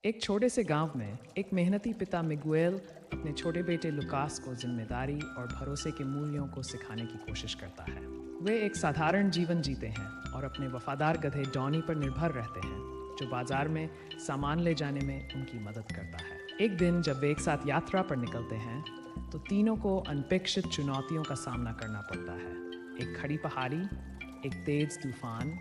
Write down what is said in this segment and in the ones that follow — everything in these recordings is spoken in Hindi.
एक छोटे से गांव में एक मेहनती पिता मिगुएल अपने छोटे बेटे लुकास को जिम्मेदारी और भरोसे के मूल्यों को सिखाने की कोशिश करता है। वे एक साधारण जीवन जीते हैं और अपने वफादार गधे डॉनी पर निर्भर रहते हैं, जो बाजार में सामान ले जाने में उनकी मदद करता है। एक दिन जब वे एक साथ यात्रा पर निकलते हैं तो तीनों को अनपेक्षित चुनौतियों का सामना करना पड़ता है। एक खड़ी पहाड़ी, एक तेज तूफान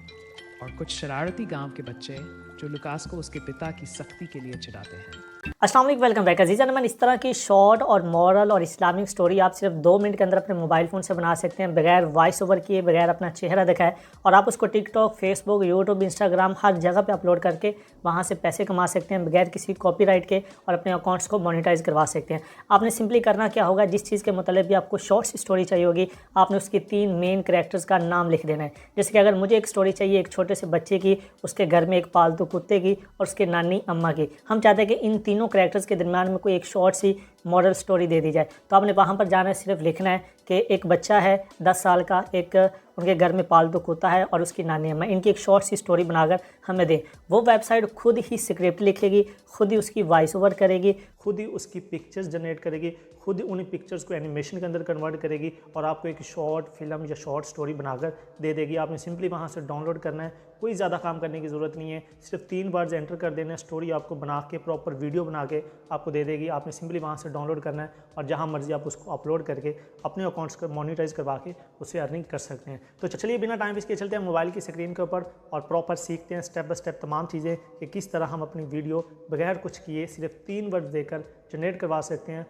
और कुछ शरारती गांव के बच्चे जो लुकास को उसके पिता की सख्ती के लिए चिढ़ाते हैं। अस्सलाम वालेकुम, वेलकम बैक अजीज़ एंड इस तरह की शॉर्ट और मॉरल और इस्लामिक स्टोरी आप सिर्फ 2 मिनट के अंदर अपने मोबाइल फ़ोन से बना सकते हैं, बगैर वॉइस ओवर किए, बगैर अपना चेहरा दिखाए, और आप उसको टिकटॉक, फेसबुक, यूट्यूब, इंस्टाग्राम हर जगह पे अपलोड करके वहाँ से पैसे कमा सकते हैं बगैर किसी कॉपीराइट के, और अपने अकाउंट्स को मोनेटाइज करवा सकते हैं। आपने सिंपली करना क्या होगा, जिस चीज़ के मतलब भी आपको शॉर्ट्स स्टोरी चाहिए होगी, आपने उसके 3 मेन कैरेक्टर्स का नाम लिख देना है। जैसे कि अगर मुझे एक स्टोरी चाहिए एक छोटे से बच्चे की, उसके घर में एक पालतू कुत्ते की और उसके नानी अम्मा की, हम चाहते हैं कि इन तीनों कैरेक्टर्स के दरमियान में कोई एक शॉर्ट सी मॉरल स्टोरी दे दी जाए। तो आपने वहाँ पर जाना है, सिर्फ लिखना है कि एक बच्चा है 10 साल का, एक उनके घर में पालतू कुत्ता है और उसकी नानी अम्मा, इनकी एक शॉर्ट सी स्टोरी बनाकर हमें दें। वो वेबसाइट खुद ही स्क्रिप्ट लिखेगी, खुद ही उसकी वॉइस ओवर करेगी, खुद ही उसकी पिक्चर्स जनरेट करेगी, खुद ही उन पिक्चर्स को एनिमेशन के अंदर कन्वर्ट करेगी और आपको एक शॉर्ट फिल्म या शॉर्ट स्टोरी बनाकर दे देगी। आपने सिंपली वहाँ से डाउनलोड करना है, कोई ज़्यादा काम करने की ज़रूरत नहीं है, सिर्फ 3 वर्ड्स एंटर कर देना है, स्टोरी आपको बना के प्रॉपर वीडियो बना के आपको दे देगी। आपने सिंपली वहाँ से डाउनलोड करना है और जहाँ मर्जी आप उसको अपलोड करके अपने अकाउंट्स को मोनेटाइज करवा के उससे अर्निंग कर सकते हैं। तो चलिए बिना टाइम वेस्ट किए चलते हैं मोबाइल की स्क्रीन के ऊपर और प्रॉपर सीखते हैं स्टेप बाय स्टेप तमाम चीज़ें कि किस तरह हम अपनी वीडियो बगैर कुछ किए सिर्फ 3 वर्ड देकर जनरेट करवा सकते हैं।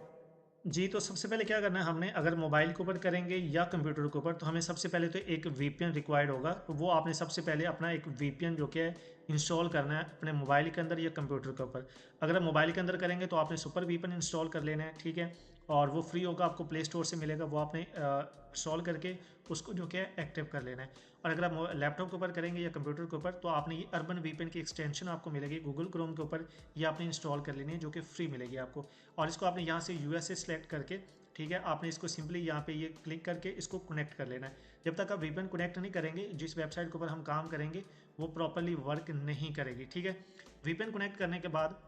जी, तो सबसे पहले क्या करना है हमने, अगर मोबाइल के ऊपर करेंगे या कंप्यूटर के ऊपर, तो हमें सबसे पहले तो एक वीपीएन रिक्वायर्ड होगा। तो वो आपने सबसे पहले अपना एक वीपीएन जो कि है इंस्टॉल करना है अपने मोबाइल के अंदर या कंप्यूटर के ऊपर। अगर आप मोबाइल के अंदर करेंगे तो आपने सुपर वीपीएन इंस्टॉल कर लेना है, ठीक है। और वो फ्री होगा, आपको प्ले स्टोर से मिलेगा, वो आपने इंस्टॉल करके उसको जो कि है एक्टिव कर लेना है। और अगर आप लैपटॉप के ऊपर करेंगे या कंप्यूटर के ऊपर, तो आपने ये अर्बन वीपीएन की एक्सटेंशन आपको मिलेगी गूगल क्रोम के ऊपर, ये आपने इंस्टॉल कर लेनी है, जो कि फ्री मिलेगी आपको। और इसको आपने यहाँ से यूएसए सेलेक्ट करके, ठीक है, आपने इसको सिंपली यहाँ पे ये क्लिक करके इसको कनेक्ट कर लेना है। जब तक आप वीपीएन कनेक्ट नहीं करेंगे, जिस वेबसाइट के ऊपर हम काम करेंगे वो प्रॉपरली वर्क नहीं करेगी, ठीक है। वीपीएन कनेक्ट करने के बाद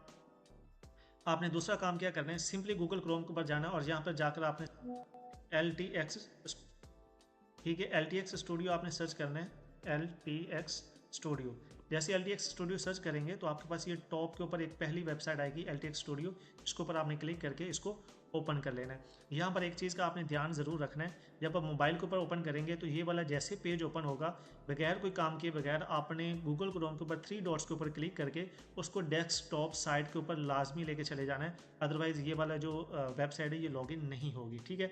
आपने दूसरा काम क्या करना है, सिंपली गूगल क्रोम के ऊपर जाना है और यहाँ पर जाकर आपने LTX, ठीक है, LTX स्टूडियो आपने सर्च करना है, LTX स्टूडियो। जैसे LTX स्टूडियो सर्च करेंगे तो आपके पास ये टॉप के ऊपर एक पहली वेबसाइट आएगी LTX स्टूडियो, इसके ऊपर आपने क्लिक करके इसको ओपन कर लेना है। यहाँ पर एक चीज़ का आपने ध्यान ज़रूर रखना है, जब आप मोबाइल के ऊपर ओपन करेंगे तो ये वाला जैसे पेज ओपन होगा, बगैर कोई काम किए बगैर आपने गूगल क्रोम के ऊपर 3 डॉट्स के ऊपर क्लिक करके उसको डेस्कटॉप साइट के ऊपर लाजमी लेके चले जाना है, अदरवाइज़ ये वाला जो वेबसाइट है ये लॉगिन नहीं होगी, ठीक है।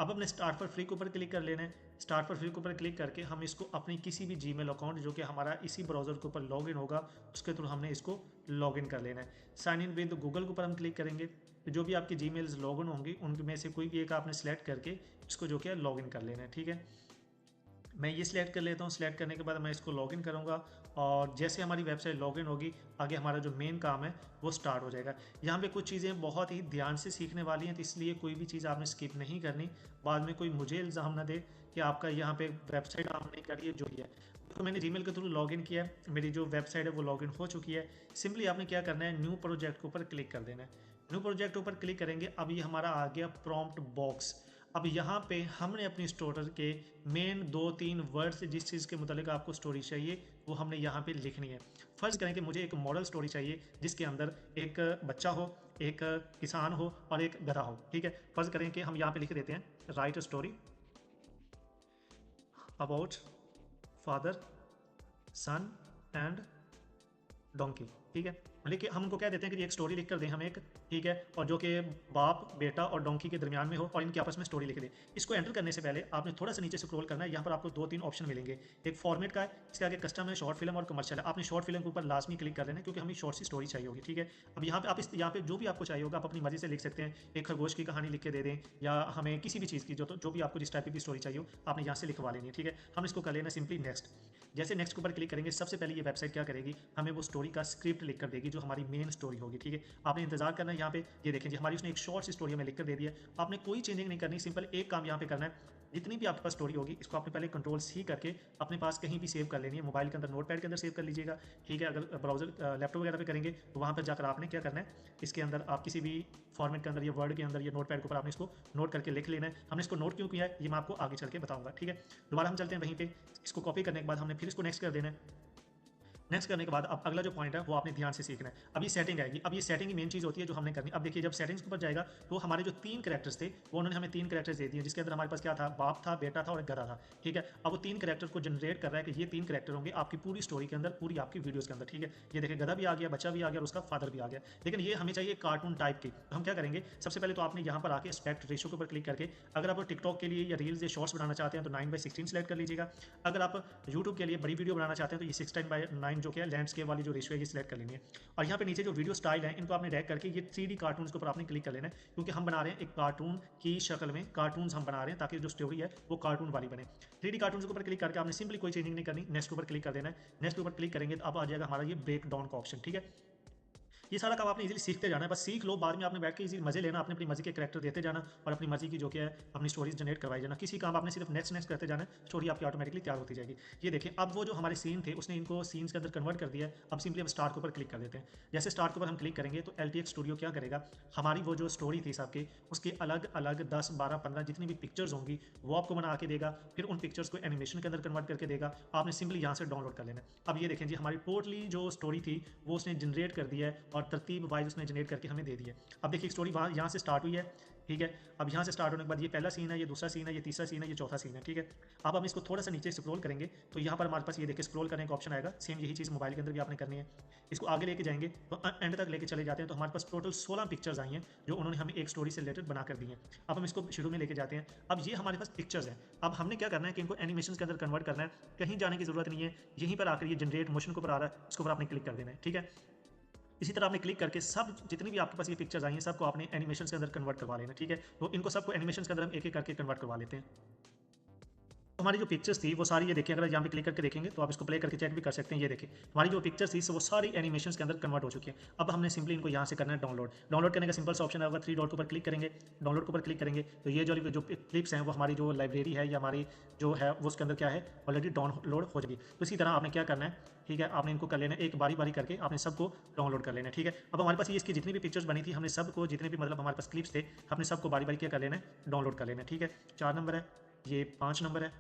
अब अपने स्टार्ट फॉर फ्री के ऊपर क्लिक कर लेना है। स्टार्ट फॉर फ्री के ऊपर क्लिक करके हम इसको अपनी किसी भी जीमेल अकाउंट जो कि हमारा इसी ब्राउज़र के ऊपर लॉगिन होगा उसके थ्रू हमने इसको लॉगिन कर लेना है। साइन इन विद गूगल के ऊपर हम क्लिक करेंगे, तो जो भी आपकी जीमेल्स लॉगिन होंगी उनमें से कोई भी एक आपने सेलेक्ट करके इसको जो कि लॉगिन कर लेना है, ठीक है। मैं ये सिलेक्ट कर लेता हूँ। सिलेक्ट करने के बाद मैं इसको लॉगिन करूँगा और जैसे हमारी वेबसाइट लॉगिन होगी, आगे हमारा जो मेन काम है वो स्टार्ट हो जाएगा। यहाँ पे कुछ चीज़ें बहुत ही ध्यान से सीखने वाली हैं, तो इसलिए कोई भी चीज़ आपने स्किप नहीं करनी, बाद में कोई मुझे इल्ज़ाम ना दे कि आपका यहाँ पे वेबसाइट काम नहीं कर रही है। जो ही है, तो मैंने जीमेल के थ्रू लॉगिन किया है, मेरी जो वेबसाइट है वो लॉगिन हो चुकी है। सिंपली आपने क्या करना है, न्यू प्रोजेक्ट के ऊपर क्लिक कर देना है। न्यू प्रोजेक्ट के ऊपर क्लिक करेंगे, अब ये हमारा आ गया प्रॉम्प्ट बॉक्स। अब यहाँ पे हमने अपनी स्टोरी के मेन 2-3 वर्ड्स, जिस चीज़ के मुतालिक आपको स्टोरी चाहिए वो हमने यहाँ पे लिखनी है। फर्ज करें कि मुझे एक मॉडल स्टोरी चाहिए जिसके अंदर एक बच्चा हो, एक किसान हो और एक गधा हो, ठीक है। फर्ज करें कि हम यहाँ पे लिख देते हैं, write story about father, son and donkey, ठीक है। लेकिन हम उनको कह देते हैं कि एक स्टोरी लिख कर दें हम एक, ठीक है, और जो कि बाप, बेटा और डोंकी के दरमियान में हो और इनके आपस में स्टोरी लिख दें। इसको एंटर करने से पहले आपने थोड़ा सा नीचे स्क्रॉल करना है, यहाँ पर आपको 2-3 ऑप्शन मिलेंगे। एक फॉर्मेट का है, इसके आगे कस्टम है, शॉर्ट फिल्म और कमर्शियल है। आपने शॉर्ट फिल्म के ऊपर लाजमी क्लिक कर लेना है क्योंकि हमें शॉर्ट सी स्टोरी चाहिए होगी, ठीक है। अब यहाँ पे आप यहाँ पे जो भी आपको चाहिए होगा आप अपनी मर्जी से लिख सकते हैं। एक खरगोश की कहानी लिख के दे दें या हमें किसी भी चीज़ की जो भी आपको जिस टाइप की स्टोरी चाहिए हो आपने यहाँ से लिखवा लेनी है, ठीक है। हम इसको कर लेना सिंपली नेक्स्ट। जैसे नेक्स्ट के ऊपर क्लिक करेंगे, सबसे पहले ये वेबसाइट क्या करेगी, हमें वो स्टोरी का स्क्रिप्ट स्क्रिप्ट लिख कर देगी जो हमारी मेन स्टोरी होगी, ठीक है। आपने इंतजार करना है यहाँ पे, ये देखें जी हमारी उसने एक शॉर्ट सी स्टोरी हमें लिख कर दे दी है। आपने कोई चेंजिंग नहीं करनी, सिंपल एक काम यहाँ पे करना है, जितनी भी आपके पास स्टोरी होगी इसको आपने पहले कंट्रोल सी करके अपने पास कहीं भी सेव कर लेनी है, मोबाइल के अंदर नोटपैड के अंदर सेव कर लीजिएगा, ठीक है। अगर ब्राउजर लैपटॉप वगैरह पे करेंगे तो वहाँ पर जाकर आपने क्या करना है, इसके अंदर आप किसी भी फॉर्मेट के अंदर या वर्ड के अंदर या नोटपैड के ऊपर आपने इसको नोट करके लिख लेना है। हमने इसको नोट क्यों किया है ये मैं आपको आगे चल के बताऊँगा, ठीक है। दोबारा हम चलते हैं वहीं पर, इसको कॉपी करने के बाद हमने फिर इसको नेक्स्ट कर देना है। नेक्स्ट करने के बाद अब अगला जो पॉइंट है वो आपने ध्यान से सीखना है। अब ये सेटिंग आएगी, अब ये सेटिंग की मेन चीज़ होती है जो हमने करनी। अब देखिए जब सेटिंग्स के ऊपर जाएगा तो हमारे जो 3 कैरेक्टर्स थे वो उन्होंने हमें 3 कैरेक्टर्स दे दिए, जिसके अंदर हमारे पास क्या था, बाप था, बेटा था और एक गधा था, ठीक है। अब वो 3 कैरेक्टर को जनरेट कर रहा है कि ये 3 कैरेक्टर होंगे आपकी पूरी स्टोरी के अंदर, पूरी आपकी वीडियोज़ के अंदर, ठीक है। ये देखिए गधा भी आ गया, बच्चा भी आ गया और उसका फादर भी आ गया, लेकिन ये हमें चाहिए कार्टून टाइप की। तो हम क्या करेंगे, सबसे पहले तो आपने यहाँ पर आके एस्पेक्ट रेशियो के ऊपर क्लिक करके, अगर आप टिकटॉक के लिए या रील्स या शॉर्ट्स बनाना चाहते हैं तो 9:16 सेलेक्ट कर लीजिएगा। अगर आप यूट्यूब के लिए बड़ी वीडियो बनाना चाहते हैं तो ये 16:9 जो कि है लैंडस्केप वाली जो रेशियो है ये सिलेक्ट कर लेनी है। और यहाँ पे नीचे जो वीडियो स्टाइल है इनको आपने ड्रैग करके ये 3D कार्टून्स के ऊपर आपने क्लिक कर लेना है, क्योंकि हम बना रहे हैं एक कार्टून की शक्ल में, कार्टून्स हम बना रहे हैं ताकि जो स्टोरी है वो कार्टून वाली बने। 3D कार्टून्स के ऊपर क्लिक करके आपने सिंपली कोई चेंजिंग नहीं करनी, नेक्स्ट के ऊपर क्लिक कर देना है। नेक्स्ट के ऊपर क्लिक करेंगे तो अब आ जाएगा हमारा ये ब्रेक डाउन का ऑप्शन, ठीक है। ये सारा काम आपने इजीली सीखते जाना है, बस सीख लो, बाद में आपने बैठ के इजी मजे लेना, अपनी मर्जी के कैरेक्टर देते जाना और अपनी मर्जी की जो कि है अपनी स्टोरीज जनरेट करवाई जाना। किसी काम आपने सिर्फ नेक्स्ट करते जाना है, स्टोरी आपकी ऑटोमेटिकली तैयार होती जाएगी। ये देखें अब वो जो हमारे सीन थे उसने इनको सीन्स के अंदर कन्वर्ट कर दिया है। अब सिंपली हम स्टार्ट के ऊपर क्लिक कर देते हैं। जैसे स्टार्ट के ऊपर हम क्लिक करेंगे तो LTX स्टूडियो क्या करेगा, हमारी वो जो स्टोरी थी सबके उसके अलग अलग 10, 12, 15 जितनी भी पिक्चर्स होंगी वो आपको बना के देगा, फिर उन पिक्चर्स को एनिमेशन के अंदर कन्वर्ट करके देगा। आपने सिंपली यहाँ से डाउनलोड कर लेना है। अब ये देखें जी हमारी टोटली जो स्टोरी थी वो उसने जनरेट कर दिया है और तरतीब वाइज उसने जनरेट करके हमें दे दी है। अब देखिए स्टोरी वहाँ यहाँ से स्टार्ट हुई है, ठीक है। अब यहाँ से स्टार्ट होने के बाद ये पहला सीन है, ये दूसरा सीन है, ये तीसरा सीन है, ये चौथा सीन है, ठीक है। अब हम इसको थोड़ा सा नीचे स्क्रॉल करेंगे तो यहाँ पर हमारे पास ये देखिए स्क्रॉल करने का ऑप्शन आएगा। सेम यही चीज़ मोबाइल के अंदर भी आपने करनी है। इसको आगे लेके जाएंगे तो एंड तक लेके चले जाते हैं तो हमारे पास टोटल 16 पिक्चर्स आई हैं जो उन्होंने हमें एक स्टोरी से रिलेटेड बना कर दी हैं। अब हम इसको शुरू में लेके जाते हैं। अब ये हमारे पास पिक्चर्स हैं। अब हमने क्या करना है कि इनको एनिमेशन के अंदर कन्वर्ट करना है, कहीं जाने की जरूरत नहीं है। यहीं पर आकर ये जनरेट मोशन के ऊपर आ रहा है, इसके ऊपर आपने क्लिक कर देना है, ठीक है। इसी तरह आपने क्लिक करके सब जितनी भी आपके पास ये पिक्चर्स आई हैं सबको आपने एनिमेशन के अंदर कन्वर्ट करवा लेना, ठीक है। तो इनको सबको एनिमेशन के अंदर हम एक एक करके कन्वर्ट करवा लेते हैं। तो हमारी जो पिक्चर्स थी वो सारी ये देखिए, अगर यहाँ पे क्लिक करके देखेंगे तो आप इसको प्ले करके चेक भी कर सकते हैं। ये देखिए हमारी जो पिक्चर्स थी वो सारी एनिमेशंस के अंदर कन्वर्ट हो चुकी है। अब हमने सिंपली इनको यहाँ से करना है डाउनलोड। डाउनलोड करने का सिंपल सा ऑप्शन होगा, 3 डॉट के ऊपर क्लिक करेंगे, डाउनलोड के ऊपर क्लिक करेंगे तो ये जो क्लिप्स हैं वो हमारी जो लाइब्रेरी है या हमारी जो है वो उसके अंदर क्या है ऑलरेडी डाउनलोड हो जाएगी। तो इसी तरह आपने क्या करना है, ठीक है, आपने इनको कर लेना है, एक बारी बारी करके आपने सबको डाउनलोड कर लेना है, ठीक है। अब हमारे पास ये इसकी जितनी भी पिक्चर्स बनी थी हमने सबको, जितने भी मतलब हमारे पास क्लिप्स थे हमने सबको बारी बारी क्या कर लेना है, डाउनलोड कर लेना है, ठीक है। 4 नंबर है, ये 5 नंबर है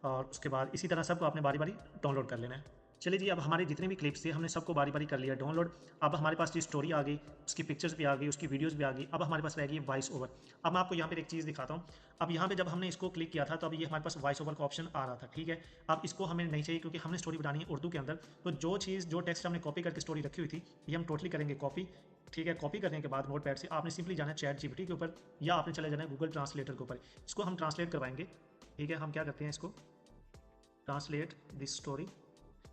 और उसके बाद इसी तरह सबको आपने बारी बारी डाउनलोड कर लेना है। चलिए जी अब हमारे जितने भी क्लिप्स थे हमने सबको बारी बारी कर लिया डाउनलोड। अब हमारे पास जो स्टोरी आ गई, उसकी पिक्चर्स भी आ गई, उसकी वीडियोस भी आ गई। अब हमारे पास रह गई वॉइस ओवर। अब मैं आपको यहाँ पे एक चीज़ दिखाता हूँ। अब यहाँ पे जब हमने इसको क्लिक किया था तो अब ये हमारे पास वॉइस ओवर का ऑप्शन आ रहा था, ठीक है। अब इसको हमें नहीं चाहिए क्योंकि हमने स्टोरी बनानी है उर्दू के अंदर। तो जो टेक्स्ट हमने कॉपी करके स्टोरी रखी हुई थी ये हम टोटली करेंगे कॉपी, ठीक है। कॉपी करने के बाद नोटपैड से आपने सिंपली जाना है ChatGPT के ऊपर या आपने चले जाना है गूगल ट्रांसलेटर के ऊपर। इसको हम ट्रांसलेट करवाएंगे, ठीक है। हम क्या करते हैं, इसको ट्रांसलेट दिस स्टोरी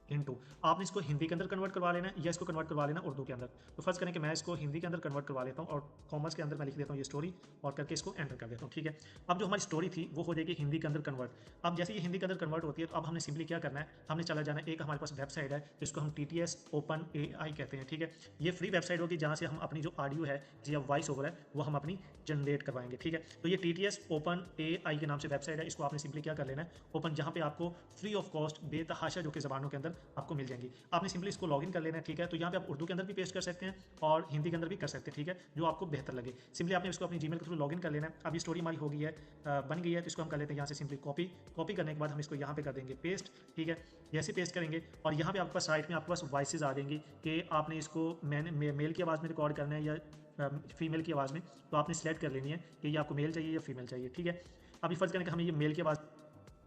इनटू, आपने इसको हिंदी के अंदर कन्वर्ट करवा लेना है या इसको कन्वर्ट करवा लेना उर्दू के अंदर। तो फर्स्ट करें कि मैं इसको हिंदी के अंदर कन्वर्ट करवा लेता हूँ और कॉमर्स के अंदर मैं लिख देता हूँ ये स्टोरी और करके इसको एंटर कर देता हूँ, ठीक है। अब जो हमारी स्टोरी थी वो हो जाएगी हिंदी के अंदर कन्वर्ट। अब जैसे ये हिंदी के अंदर कन्वर्ट होती है तो अब हमने सिंपली क्या करना है, हमने चला जाना है, एक हमारे पास वेबसाइट है जिसको हम TTS ओपन AI कहते हैं, ठीक है। ये फ्री वेबसाइट होगी जहाँ से हम अपनी जो ऑडियो है या वॉइस ओवर है वो हम अपनी जनरेट करवाएंगे, ठीक है। तो ये TTS ओपन AI के नाम से वेबसाइट है, इसको आपने सिंपली क्या कर लेना है ओपन, जहाँ पे आपको फ्री ऑफ कॉस्ट बेतहाशा जो कि ज़बानों के अंदर आपको मिल जाएंगी। आपने सिंपली इसको लॉगिन कर लेना है, ठीक है। तो यहाँ पे आप उर्दू के अंदर भी पेस्ट कर सकते हैं और हिंदी के अंदर भी कर सकते हैं, ठीक है, जो आपको बेहतर लगे। सिंपली आपने इसको अपनी जीमेल के थ्रू लॉगिन कर लेना है। अब ये स्टोरी हमारी हो गई है, बन गई है, तो इसको हम कर लेते हैं यहाँ से सिंपली कॉपी करने के बाद हम इसको यहाँ पे कर देंगे पेस्ट, ठीक है। जैसे पेस्ट करेंगे और यहाँ पे आपके पास साइड में आपके पास वॉइसेस आ जाएंगी कि आपने इसको मेल की आवाज़ में रिकॉर्ड करना है या फीमेल की आवाज़ में, तो आपने सेलेक्ट कर लेनी है कि ये आपको मेल चाहिए या फीमेल चाहिए, ठीक है। अभी फर्ज करें कि हमें ये मेल की आवाज़,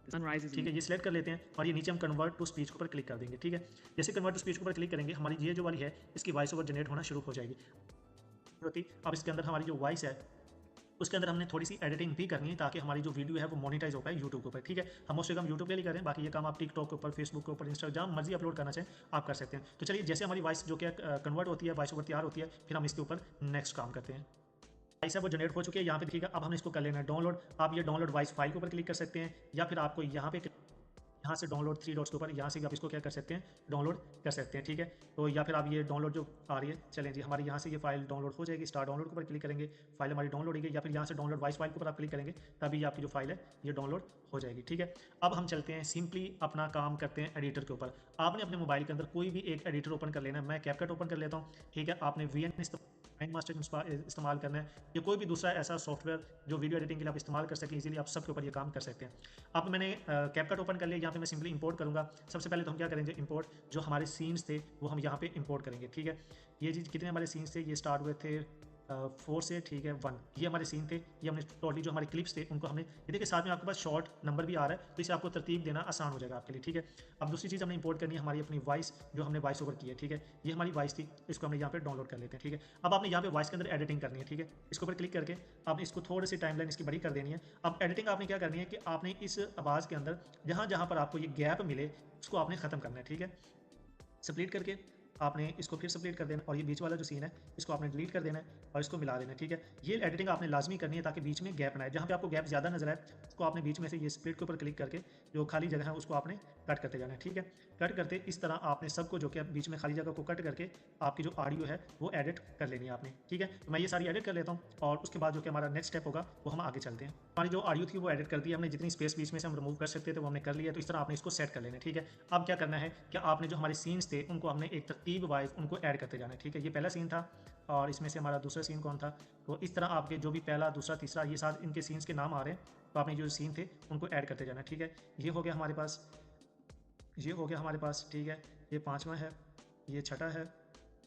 ठीक है, ये सिलेक्ट कर लेते हैं और ये नीचे हम कन्वर्ट टू स्पीच के ऊपर क्लिक कर देंगे, ठीक है। जैसे कन्वर्ट टू स्पीच के ऊपर क्लिक करेंगे हमारी ये जो वाली है इसकी वॉइस ओवर जनरेट होना शुरू हो जाएगी। अब इसके अंदर हमारी जो वॉइस है उसके अंदर हमने थोड़ी सी एडिटिंग भी करनी है ताकि हमारी जो वीडियो है वो मोनेटाइज हो पाए यूट्यूब के ऊपर, ठीक है। हम उससे हम यूट्यूब के लिए करें, बाकी ये काम आप टिकटॉक के ऊपर, फेसबुक के ऊपर, इंस्टाग्राम मर्जी अपलोड करना चाहें आप कर सकते हैं। तो चलिए जैसे हमारी वॉइस जो कि कन्वर्ट होती है, वॉइस ओवर तैयार होती है, फिर हम इसके ऊपर नेक्स्ट काम करते हैं। वॉइस है वो जनरेट हो चुकी है यहाँ पे, ठीक है। अब हमने इसको कर लेना है डाउनलोड। आप ये डाउनलोड वॉइस फाइल के ऊपर क्लिक कर सकते हैं या फिर आपको यहाँ पे यहाँ से डाउनलोड 3 डॉट्स के ऊपर, यहाँ से भी आप इसको क्या कर सकते हैं, डाउनलोड कर सकते हैं। ठीक है, तो या फिर आप ये डाउनलोड जो आ रही है, चलें जी, हमारी यहाँ से ये फाइल डाउनलोड हो जाएगी। स्टार्ट डाउनलोड के ऊपर क्लिक करेंगे, फाइल हमारी डाउनलोड होगी, या फिर यहाँ से डाउनलोड वॉइस फाइल के ऊपर आप क्लिक करेंगे, तभी आपकी जो फाइल है ये डाउनलोड हो जाएगी। ठीक है, अब हम चलते हैं सिंपली अपना काम करते हैं एडिटर के ऊपर। आपने अपने मोबाइल के अंदर कोई भी एक एडिटर ओपन कर लेना है। मैं कैपकट ओपन कर लेता हूँ। ठीक है, आपने VN मास्टर इस्तेमाल करना है या कोई भी दूसरा ऐसा सॉफ्टवेयर जो वीडियो एडिटिंग के लिए आप इस्तेमाल कर सकें इजीली, आप सबके ऊपर ये काम कर सकते हैं। अब मैंने कैपकट ओपन कर लिया, यहाँ पे मैं सिंपली इंपोर्ट करूँगा। सबसे पहले तो हम क्या करेंगे, इंपोर्ट जो हमारे सीन्स थे वो हम यहाँ पे इंपोर्ट करेंगे। ठीक है, ये जी कितने हमारे सीन्स थे, ये स्टार्ट हुए थे 4 से, ठीक है 1, ये हमारे सीन थे। ये हमने टोटली जो हमारे क्लिप्स थे उनको हमने, ये देखिए साथ में आपके पास शॉर्ट नंबर भी आ रहा है, तो इसे आपको तरतीब देना आसान हो जाएगा आपके लिए। ठीक है, अब दूसरी चीज़ हमने इंपोर्ट करनी है हमारी अपनी वॉइस, जो हमने वॉइस ओवर की है। ठीक है, ये हमारी वॉइस थी, इसको हमने यहाँ पे डाउनलोड कर लेते हैं। ठीक है, अब आपने यहाँ पे वॉइस के अंदर एडिटिंग करनी है। ठीक है, इसके ऊपर क्लिक करके आपने इसको थोड़ी सी टाइमलाइन इसकी बड़ी कर देनी है। अब एडिटिंग आपने क्या करनी है कि आपने इस आवाज़ के अंदर जहाँ जहाँ पर आपको ये गैप मिले उसको आपने ख़त्म करना है। ठीक है, स्प्लिट करके आपने इसको फिर स्प्लिट कर देना, और ये बीच वाला जो सीन है इसको आपने डिलीट कर देना है और इसको मिला देना है। ठीक है, ये एडिटिंग आपने लाजमी करनी है ताकि बीच में गैप ना आए। जहाँ पे आपको गैप ज़्यादा नजर आए उसको आपने बीच में से ये स्प्लिट के ऊपर क्लिक करके जो खाली जगह है उसको आपने कट करते जाना है। ठीक है, कट करते इस तरह आपने सबको जो कि बीच में खाली जगह को कट करके आपकी जो ऑडियो है वो एडिट कर लेनी है आपने। ठीक है, तो मैं ये सारी एडिट कर लेता हूँ और उसके बाद जो कि हमारा नेक्स्ट स्टेप होगा वो हम आगे चलते हैं। हमारी जो ऑडियो थी वो एडिट कर दी हमने, जितनी स्पेस बीच में से हम रिमूव कर सकते थे वो हमने कर लिया। तो इस तरह आपने इसको सेट कर लेना है। ठीक है, अब क्या करना है कि आपने जो हमारे सीन्स थे उनको हमने एक तरतीब वाइज उनको ऐड करते जाना है। ठीक है, ये पहला सीन था और इसमें से हमारा दूसरा सीन कौन था, तो इस तरह आपके जो भी पहला दूसरा तीसरा ये साथ इनके सीन्स के नाम आ रहे हैं, तो आपने जो सीन थे उनको ऐड करते जाना है। ठीक है, ये हो गया हमारे पास, ये हो गया हमारे पास। ठीक है, ये 5वां है, ये 6ठा है,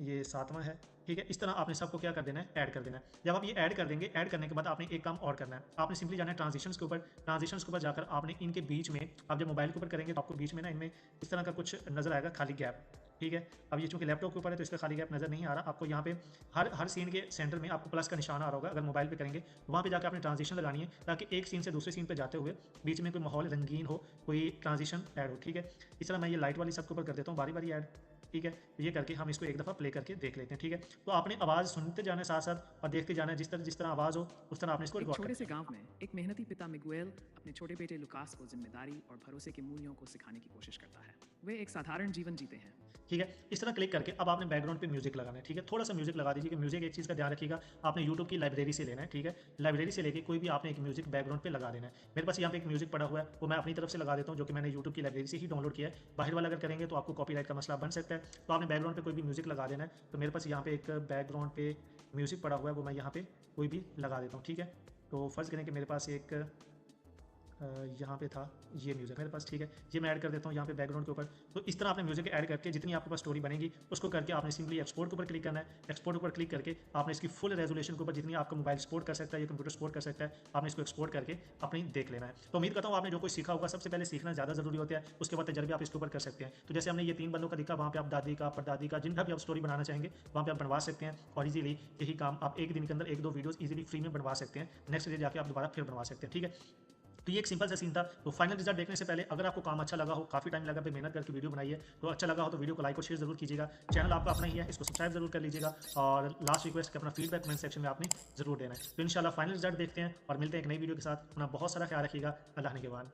ये 7वां है। ठीक है, इस तरह आपने सबको क्या कर देना है, ऐड कर देना है। जब आप ये ऐड कर देंगे, ऐड करने के बाद आपने एक काम और करना है, आपने सिंपली जाना है ट्रांजिशंस के ऊपर। ट्रांजिशंस के ऊपर जाकर आपने इनके बीच में, आप जब मोबाइल के ऊपर करेंगे तो आपको बीच में ना इनमें इस तरह का कुछ नजर आएगा खाली गैप। ठीक है, अब ये चूंकि लैपटॉप के ऊपर है तो इसका खाली गैप नजर नहीं आ रहा आपको। यहाँ पे हर सीन के सेंटर में आपको प्लस का निशान आ रहा होगा। अगर मोबाइल पे करेंगे तो वहाँ पे जाकर आपने ट्रांजिशन लगानी है ताकि एक सीन से दूसरे सीन पे जाते हुए बीच में कोई माहौल रंगीन हो, कोई ट्रांजिशन ऐड हो। ठीक है, इस तरह मैं ये लाइट वाली सबके ऊपर कर देता हूँ बारी बारी ऐड। ठीक है, ये करके हम इसको एक दफ़ा प्ले करके देख लेते हैं। ठीक है, तो आपने आवाज़ सुनते जाना साथ साथ और देखते जाना, जिस तरह आवाज़ हो उस तरह आपने इसको एक रिकॉर्ड छोटे करना से गांव में एक मेहनती पिता मिगुएल अपने छोटे बेटे लुकास को जिम्मेदारी और भरोसे के मूल्यों को सिखाने की कोशिश करता है। वे एक साधारण जीवन जीते हैं। ठीक है, इस तरह क्लिक करके अब आपने बैकग्राउंड पे म्यूजिक लगाना है। ठीक है, थोड़ा सा म्यूजिक लगा दीजिए कि म्यूजिक एक चीज़ का ध्यान रखिएगा, आपने यूट्यूब की लाइब्रेरी से लेना है। ठीक है, लाइब्रेरी से लेके कोई भी आपने एक म्यूजिक बैकग्राउंड पे लगा देना है। मेरे पास यहाँ पे एक म्यूजिक पड़ा हुआ है, वो मैं अपनी तरफ से लगा देता हूँ, जो कि मैंने यूट्यूब की लाइब्रेरी से ही डाउनलोड किया है। बाहर वाला अगर करेंगे तो आपको कॉपीराइट का मसला बन सकता है, तो आपने बैकग्राउंड पे कोई भी म्यूजिक लगा देना है। तो मेरे पास यहाँ पे एक बैकग्राउंड पे म्यूजिक पड़ा हुआ है, वो मैं यहाँ पे कोई भी लगा देता हूँ। ठीक है, तो फर्ज करें कि मेरे पास एक यहाँ पे था ये म्यूज़िक मेरे पास। ठीक है, ये मैं ऐड कर देता हूँ यहाँ पे बैकग्राउंड के ऊपर। तो इस तरह आपने म्यूज़िक ऐड करके जितनी आपके पास स्टोरी बनेगी उसको करके आपने सिंपली एक्सपोर्ट के ऊपर क्लिक करना है। एक्सपोर्ट के ऊपर क्लिक करके आपने इसकी फुल रेजोल्यूशन के ऊपर जितनी आपका मोबाइल सपोर्ट कर सकता है या कंप्यूटर सपोर्ट कर सकता है, आपने इसको एक्सपोर्ट करके अपनी देख लेना है। तो उम्मीद करता हूँ आपने जो कुछ सीखा होगा, सबसे पहले सीखना ज़्यादा जरूरी होता है, उसके बाद तजर्बे आप इसके ऊपर कर सकते हैं। तो जैसे हमने ये 3 बंदों का दिखा, वहाँ पे आप दादी का, परदादी का, जिनका भी आप स्टोरी बनाना चाहेंगे वहाँ पे आप बनवा सकते हैं और इजीली यही काम आप एक दिन के अंदर 1-2 वीडियोस इजीली फ्री में बनवा सकते हैं। नेक्स्ट डे जाके आप दोबारा फिर बनवा सकते हैं। ठीक है, तो ये एक सिंपल सा सीन था। तो फाइनल रिजल्ट देखने से पहले अगर आपको काम अच्छा लगा हो, काफ़ी टाइम लगा पे मेहनत करके वीडियो बनाई है, तो अच्छा लगा हो तो वीडियो को लाइक और शेयर जरूर कीजिएगा। चैनल आपका अपना ही है, इसको सब्सक्राइब जरूर कर लीजिएगा और लास्ट रिक्वेस्ट कि अपना फीडबैक कमेंट सेक्शन में आपने जरूर देना है। तो इंशाल्लाह फाइनल रिजल्ट देखते हैं और मिलते हैं एक नई वीडियो के साथ। अपना बहुत सारा ख्याल रखिएगा। अल्लाह ने के बाद।